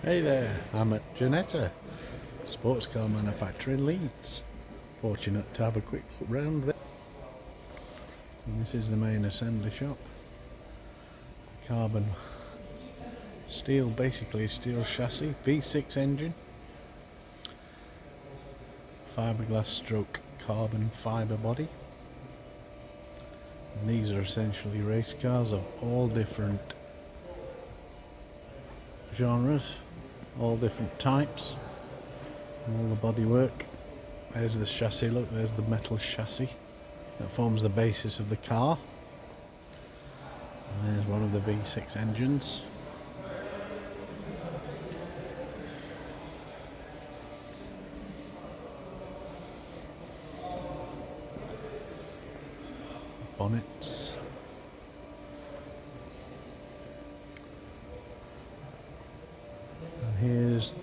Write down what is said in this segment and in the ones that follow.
Hey there, I'm at Ginetta sports car manufacturer in Leeds. Fortunate to have a quick look round there. And this is the main assembly shop. Carbon steel, basically steel chassis, V6 engine, fiberglass stroke carbon fibre body. And these are essentially race cars of all different genres, all different types, and all the bodywork. There's the chassis, look, there's the metal chassis that forms the basis of the car. And there's one of the V6 engines. Bonnets. And here's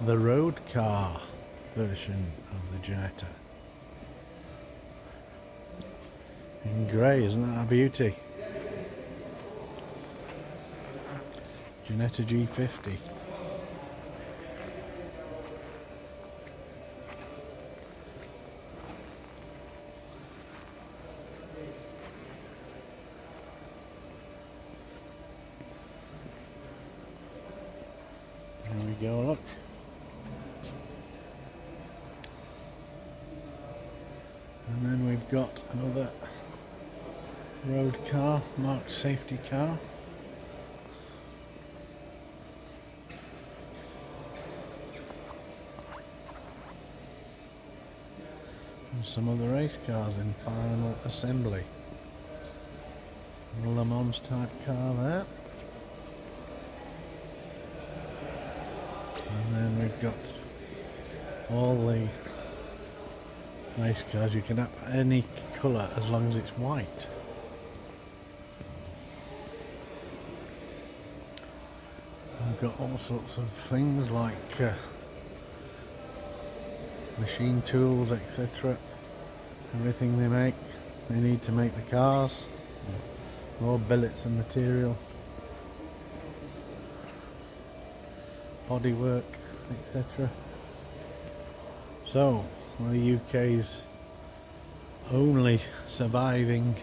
the road car version of the Ginetta. In grey, isn't that a beauty? Ginetta G50. There we go, look. And then we've got another road car, marked safety car. And some other race cars in final assembly. A Le Mans type car there. And then we've got all the race cars. You can have any colour as long as it's white. We've got all sorts of things like machine tools, etc. Everything they need to make the cars. More billets and material, bodywork, etc. So, the UK's only surviving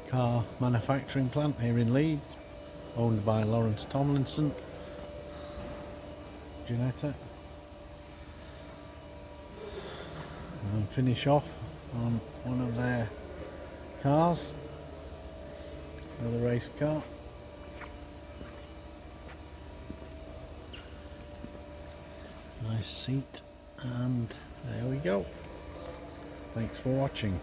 car manufacturing plant here in Leeds, owned by Lawrence Tomlinson, Ginetta. And finish off on one of their cars, another race car. Nice seat, and there we go. Thanks for watching.